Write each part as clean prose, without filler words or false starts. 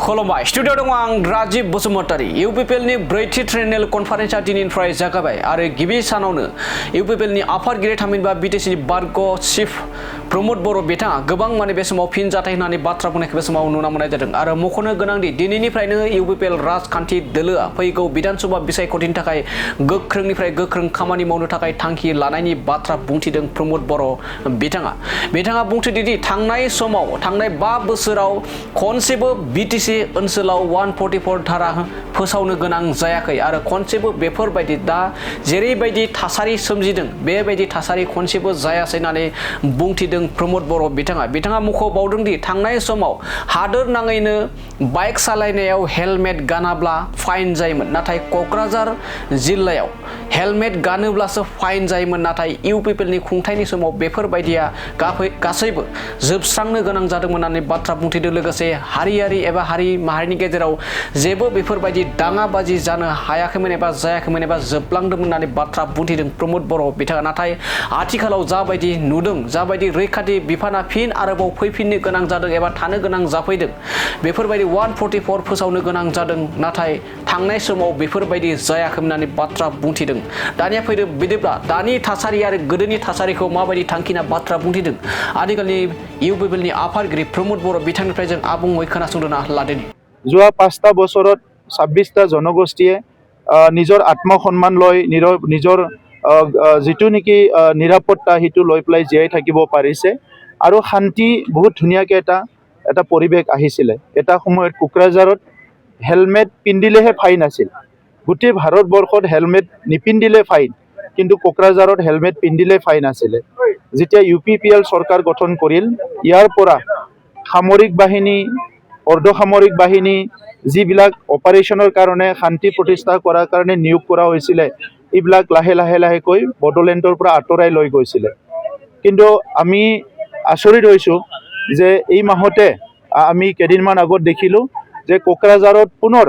खुलुमबाय स्टुडिअ दङ आं राजीब बसुमतारी इउपिपिएलनि ब्रैथि ट्रेनेल कनफारेन्सआ दिनैनिफ्राय जागाबाय आरो गिबि सानावनो इउपिपिएलनि आफादगिरि थामहिनबा बिटिसिनि बारग' चिफ प्रमद बर' बिथाङा गोबां बे समाव फिनजाथाय होननानै बाथ्रा बुंनायखौ बे समाव नुनो मोननाय जादों आरो मख'नो गोनांदि दिनैनिफ्रायनो इउपिपिएल राजखान्थि दोलोआ फैगौ विधानसभा बिसायख'थिनि थाखाय गोख्रोंनिफ्राय गोख्रों खामानि मावनो थाखाय थांखि लानायनि बाथ्रा बुंथिदों प्रमद बर' बिथाङा बुंथिदोंदि थांनाय 5 बोसोराव खनसेबो बिटिसि ओनसोलाव 144 धारा फोसावनो गोनां जायाखै आरो खनसेबो बेफोरबायदि दा जेरैबायदि थासारि सोमजिदों बेबायदि थासारि खनसेबो जायासै होननानै बुंथिदों प्रमद बर' बिथाङा मख'बावदोंदि थांनाय समाव हादोर नाङैनो बाइक सालायनायाव हेलमेट गानाब्ला फाइन जायोमोन नाथाय क'क्राझार जिल्लायाव हेलमेट गानोब्लासो फाइन जायोमोन नाथाय इउपिपिएलनि खुंथायनि समाव बेफोरबायदिया गासैबो जोबस्रांनो गोनां जादोंमोन होननानै बाथ्रा बुंथिदों लोगोसे हारियारि एबा हारि माहारिनि गेजेराव जेबो बेफोरबायदि दाङाबाजि जानो हायाखैमोन एबा जायाखैमोन एबा जोबलांदोंमोन होननानै बाथ्रा बुंथिदों प्रमद बर' बिथाङा नाथाय आथिखालाव जाबायदि नुदों जाबायदि रैखाथि बिफाना फिन आरोबाव फैफिननो गोनां जादों एबा थानो गोनां जाफैदों बेफोरबायदि 144 फोसावनो गोनां जादों नाथाय थांनाय समाव बेफोरबायदि जायाखैमोन होननानै बाथ्रा बुंथिदों दानिया फैदो बिदिब्ला दानि थासारि आरो गोदोनि थासारिखौ माबायदि थांखिना बाथ्रा बुंथिदों आथिखालनि इउपिपिएलनि आफादगिरि प्रमद बर' बिथांनिफ्राय जों आबुङै खोनासंदों लादों যোৱা 5টা বছৰত 26টা জনগোষ্ঠীয়ে নিজৰ আত্মসন্মান লৈ নিজৰ যিটো নেকি নিৰাপত্তা হিটো লৈ পেলাই জীয়াই থাকিব পাৰিছে আৰু শান্তি বহুত ধুনীয়াকৈ এটা পৰিৱেশ আহিছিলে এটা সময়ত কোকৰাঝাৰত হেলমেট পিন্ধিলেহে ফাইন আছিল গোটেই ভাৰতবৰ্ষত হেলমেট নিপিন্ধিলে ফাইন কিন্তু কোকৰাঝাৰত হেলমেট পিন্ধিলে ফাইন আছিলে যেতিয়া ইউপিপিএল চৰকাৰ গঠন কৰিল ইয়াৰ পৰা সামৰিক বাহিনী অৰ্ধসামৰিক বাহিনী যিবিলাক অপাৰেশ্যনৰ কাৰণে শান্তি প্ৰতিষ্ঠা কৰাৰ কাৰণে নিয়োগ কৰা হৈছিলে এইবিলাক লাহেকৈ বড়োলেণ্ডৰ পৰা আঁতৰাই লৈ গৈছিলে কিন্তু আমি আচৰিত হৈছোঁ যে এই মাহতে আমি কেইদিনমান আগত দেখিলোঁ যে কোকৰাঝাৰত পুনৰ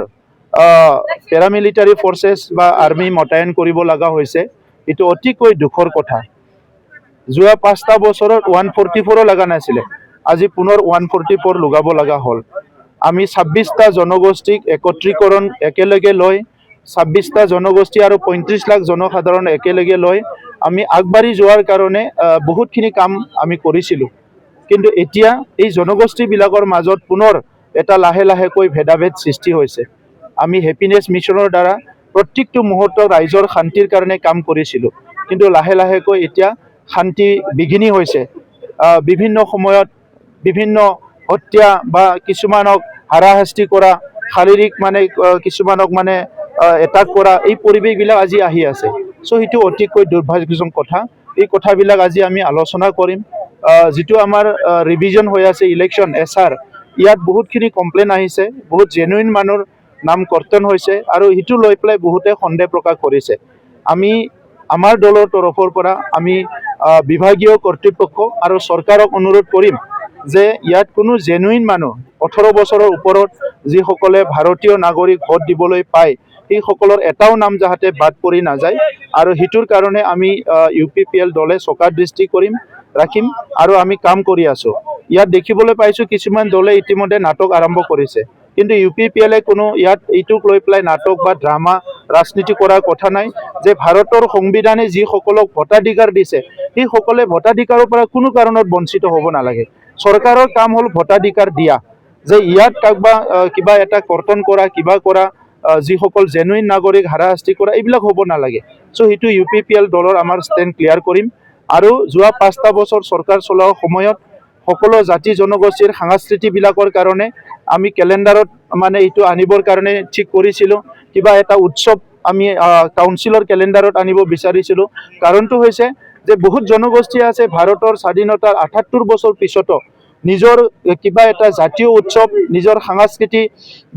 পেৰামিলিটাৰী ফৰ্চেছ বা আৰ্মি মোতায়েন কৰিব লগা হৈছে এইটো অতিকৈ দুখৰ কথা যোৱা 5টা বছৰত 144 লগা নাছিলে আজি পুনৰ 144 লগাব লগা হ'ল আমি 26টা জনগোষ্ঠীক একত্ৰীকৰণ একেলগে লৈ 26টা জনগোষ্ঠী আৰু 35 লাখ জনসাধাৰণ একেলগে লৈ আমি আগবাঢ়ি যোৱাৰ কাৰণে বহুতখিনি কাম আমি কৰিছিলোঁ কিন্তু এতিয়া এই জনগোষ্ঠীবিলাকৰ মাজত পুনৰ এটা লাহেকৈ ভেদাভেদ সৃষ্টি হৈছে আমি হেপিনেছ মিছনৰ দ্বাৰা প্ৰত্যেকটো মুহূৰ্তত ৰাইজৰ শান্তিৰ কাৰণে কাম কৰিছিলোঁ কিন্তু লাহেকৈ এতিয়া শান্তি বিঘিনি হৈছে বিভিন্ন সময়ত বিভিন্ন হত্যা বা কিছুমানক হাৰাশাস্তি কৰা শাৰীৰিক কিছুমানক এটাক কৰা এই পৰিৱেশবিলাক আজি আহি আছে সো সেইটো অতিকৈ দুৰ্ভাগ্যজনক কথা এই কথাবিলাক আজি আমি আলোচনা কৰিম যিটো আমাৰ ৰিভিজন হৈ আছে ইলেকশ্যন এছআৰ ইয়াত বহুতখিনি কমপ্লেইন আহিছে বহুত জেনুইন মানুহৰ নাম কৰ্তন হৈছে আৰু সেইটো লৈ পেলাই বহুতে সন্দেহ প্ৰকাশ কৰিছে আমি আমাৰ দলৰ তৰফৰ পৰা আমি বিভাগীয় কৰ্তৃপক্ষ আৰু চৰকাৰক অনুৰোধ কৰিম যে ইয়াত কোনো জেনুইন মানুহ 18 বছৰৰ ওপৰত যিসকলে ভাৰতীয় নাগৰিক ভোট দিবলৈ পায় সেইসকলৰ এটাও নাম যাতে বাদ পৰি নাযায় আৰু হিটোৰ কাৰণে আমি ইউপিপিএল দলে চকাৰ দৃষ্টি ৰাখিম আৰু আমি কাম কৰি আছোঁ ইয়াত দেখিবলৈ পাইছোঁ কিছুমান দলে ইতিমধ্যে নাটক আৰম্ভ কৰিছে কিন্তু ইউপিপিএলে কোনো ইয়াত এইটোক লৈ পেলাই নাটক বা ড্ৰামা ৰাজনীতি কৰাৰ কথা নাই যে ভাৰতৰ সংবিধানে যিসকলক ভোটাধিকাৰ দিছে সেইসকলে ভোটাধিকাৰৰ পৰা কোনো কাৰণত বঞ্চিত হ'ব নালাগে চৰকাৰৰ কাম হ'ল ভোটাধিকাৰ দিয়া যে ইয়াত কাকবা কিবা এটা কৰ্তন কৰা কিবা কৰা যিসকল জেনুইন নাগৰিক হাৰাশাস্তি কৰা এইবিলাক হ'ব নালাগে সো সেইটো ইউপিপিএল দলৰ আমাৰ ষ্টেণ্ড ক্লিয়াৰ কৰিম আৰু যোৱা 5টা বছৰ চৰকাৰ চলোৱাৰ সময়ত সকলো জাতি জনগোষ্ঠীৰ সাংস্কৃতিবিলাকৰ কাৰণে আমি কেলেণ্ডাৰত এইটো আনিবৰ কাৰণে ঠিক কৰিছিলোঁ কিবা এটা উৎসৱ আমি কাউন্সিলৰ কেলেণ্ডাৰত আনিব বিচাৰিছিলোঁ কাৰণটো হৈছে যে বহুত জনগোষ্ঠী আছে ভাৰতৰ স্বাধীনতাৰ 78 বছৰ পিছতো নিজৰ কিবা এটা জাতীয় উৎসৱ নিজৰ সংস্কৃতি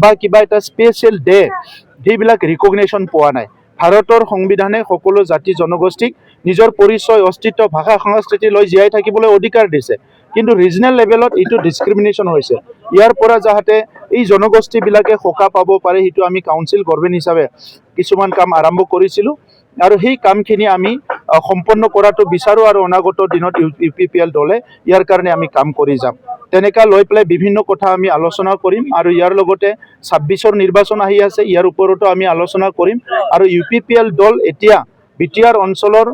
বা কিবা এটা স্পেচিয়েল ডে সেইবিলাক ৰিকগনিশ্যন পোৱা নাই ভাৰতৰ সংবিধানে সকলো জাতি জনগোষ্ঠীক নিজৰ পৰিচয় অস্তিত্ব ভাষা সংস্কৃতি লৈ জীয়াই থাকিবলৈ অধিকাৰ দিছে কিন্তু ৰিজনেল লেভেলত এইটো ডিছক্ৰিমিনেশ্যন হৈছে ইয়াৰ পৰা যাতে এই জনগোষ্ঠীবিলাকে সকাহ পাব পাৰে সেইটো আমি কাউন্সিল গভৰ্ণমেণ্ট হিচাপে কিছুমান কাম আৰম্ভ কৰিছিলোঁ আৰু সেই কামখিনি আমি সম্পন্ন কৰাটো বিচাৰোঁ আৰু অনাগত দিনত ইউপিপিএল দলে ইয়াৰ কাৰণে আমি কাম কৰি যাম তেনেকা লৈ পেলাই বিভিন্ন কথা আমি আলোচনা কৰিম আৰু ইয়াৰ লগতে 26ৰ নিৰ্বাচন আহি আছে, ইয়াৰ ওপৰতো আমি আলোচনা কৰিম। আৰু UPPL দল এতিয়া বিটিআৰ অঞ্চলৰ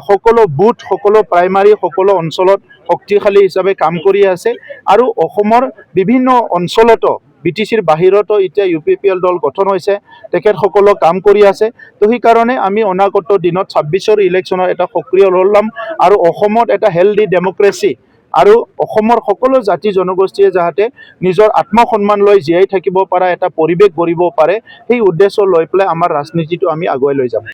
সকলো বুথ, সকলো প্ৰাইমাৰী, সকলো অঞ্চলত শক্তিশালী হিচাপে কাম কৰি আছে আৰু অসমৰ বিভিন্ন অঞ্চলতো BTCৰ বাহিৰতো এতিয়া UPPL দল গঠন হৈছে, তেখেতসকলক কাম কৰি আছে। তো সেইকাৰণে আমি অনাগত দিনত 26ৰ ইলেকশ্যনৰ এটা সক্ৰিয় ৰ'ল ল'ম আৰু অসমত এটা হেল্ডি ডেমক্ৰেচি আৰু অসমৰ সকলো জাতি জনগোষ্ঠীয়ে যাতে নিজৰ আত্মসন্মান লৈ জীয়াই থাকিব পৰা এটা পৰিৱেশ গঢ়িব পাৰে, সেই উদ্দেশ্য লৈ পেলাই আমাৰ ৰাজনীতিটো আমি আগুৱাই লৈ যাম।